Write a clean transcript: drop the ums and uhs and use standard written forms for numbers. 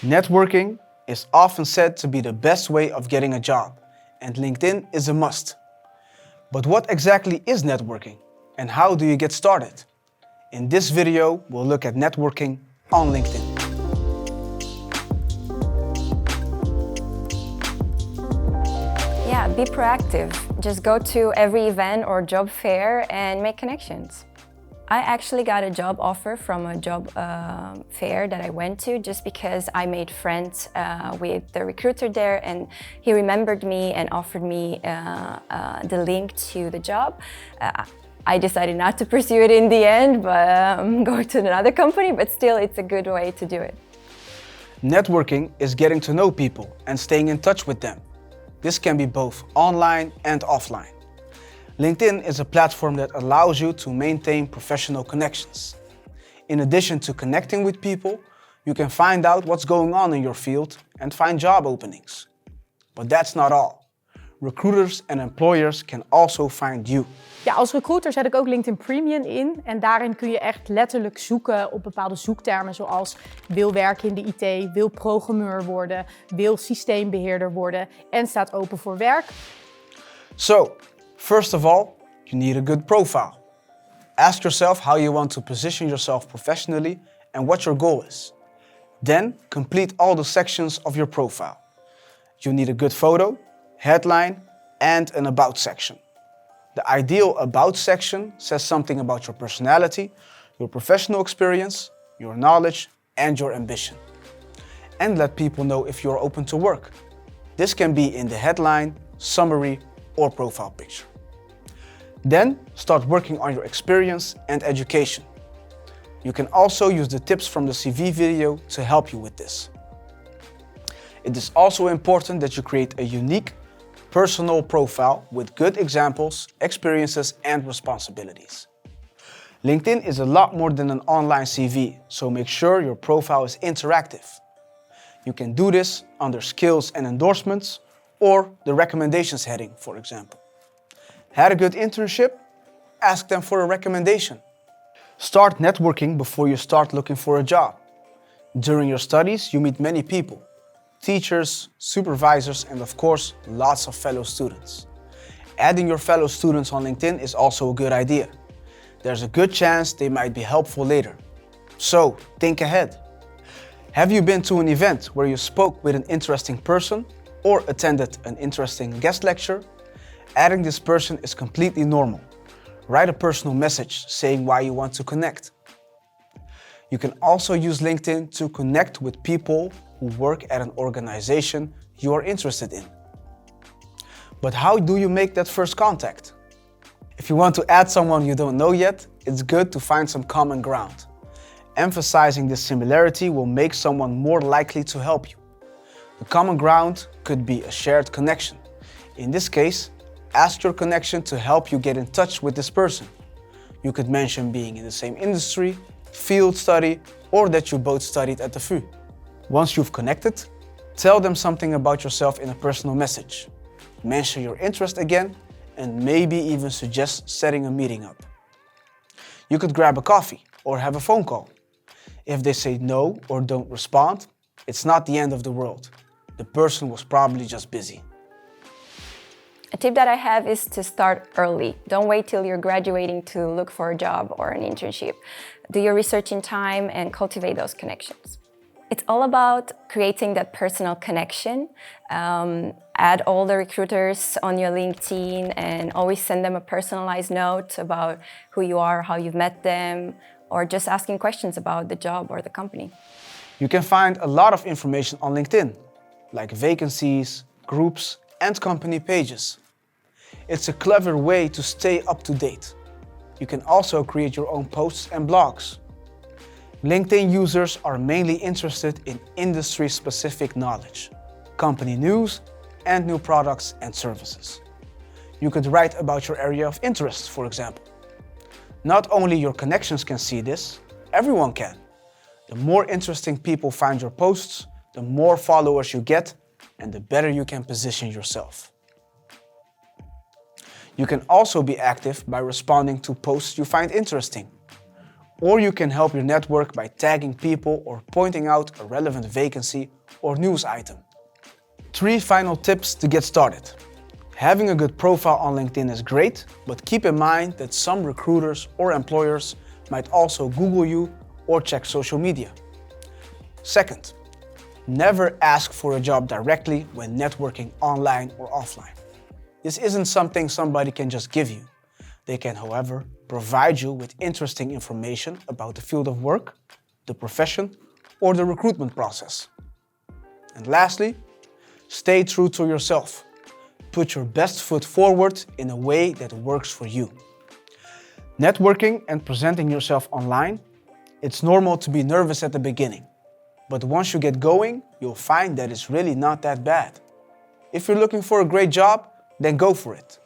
Networking is often said to be the best way of getting a job, and LinkedIn is a must. But what exactly is networking, and how do you get started? In this video, we'll look at networking on LinkedIn. Yeah, be proactive. Just go to every event or job fair and make connections. I actually got a job offer from a job fair that I went to just because I made friends with the recruiter there, and he remembered me and offered me the link to the job. I decided not to pursue it in the end, but go to another company, but still it's a good way to do it. Networking is getting to know people and staying in touch with them. This can be both online and offline. LinkedIn is a platform that allows you to maintain professional connections. In addition to connecting with people, you can find out what's going on in your field and find job openings. But that's not all. Recruiters and employers can also find you. Ja, als recruiter zet ik ook LinkedIn Premium in en daarin kun je echt letterlijk zoeken op bepaalde zoektermen zoals wil werken in de IT, wil programmeur worden, wil systeembeheerder worden en staat open voor werk. So, first of all, you need a good profile. Ask yourself how you want to position yourself professionally and what your goal is. Then, complete all the sections of your profile. You need a good photo, headline, and an about section. The ideal about section says something about your personality, your professional experience, your knowledge, and your ambition. And let people know if you're open to work. This can be in the headline, summary, or profile picture. Then start working on your experience and education. You can also use the tips from the CV video to help you with this. It is also important that you create a unique, personal profile with good examples, experiences, and responsibilities. LinkedIn is a lot more than an online CV, so make sure your profile is interactive. You can do this under skills and endorsements, or the recommendations heading, for example. Had a good internship? Ask them for a recommendation. Start networking before you start looking for a job. During your studies, you meet many people. Teachers, supervisors, and of course, lots of fellow students. Adding your fellow students on LinkedIn is also a good idea. There's a good chance they might be helpful later. So, think ahead. Have you been to an event where you spoke with an interesting person or attended an interesting guest lecture? Adding this person is completely normal. Write a personal message saying why you want to connect. You can also use LinkedIn to connect with people who work at an organization you are interested in. But how do you make that first contact? If you want to add someone you don't know yet, it's good to find some common ground. Emphasizing this similarity will make someone more likely to help you. The common ground could be a shared connection. In this case, ask your connection to help you get in touch with this person. You could mention being in the same industry, field study, or that you both studied at the VU. Once you've connected, tell them something about yourself in a personal message. Mention your interest again, and maybe even suggest setting a meeting up. You could grab a coffee or have a phone call. If they say no or don't respond, it's not the end of the world. The person was probably just busy. A tip that I have is to start early. Don't wait till you're graduating to look for a job or an internship. Do your research in time and cultivate those connections. It's all about creating that personal connection. Add all the recruiters on your LinkedIn and always send them a personalized note about who you are, how you've met them, or just asking questions about the job or the company. You can find a lot of information on LinkedIn, like vacancies, groups, and company pages. It's a clever way to stay up to date. You can also create your own posts and blogs. LinkedIn users are mainly interested in industry-specific knowledge, company news, and new products and services. You could write about your area of interest, for example. Not only your connections can see this, everyone can. The more interesting people find your posts, the more followers you get, and the better you can position yourself. You can also be active by responding to posts you find interesting. Or you can help your network by tagging people or pointing out a relevant vacancy or news item. 3 final tips to get started. Having a good profile on LinkedIn is great, but keep in mind that some recruiters or employers might also Google you or check social media. Second, never ask for a job directly when networking online or offline. This isn't something somebody can just give you. They can, however, provide you with interesting information about the field of work, the profession, or the recruitment process. And lastly, stay true to yourself. Put your best foot forward in a way that works for you. Networking and presenting yourself online, it's normal to be nervous at the beginning. But once you get going, you'll find that it's really not that bad. If you're looking for a great job, then go for it.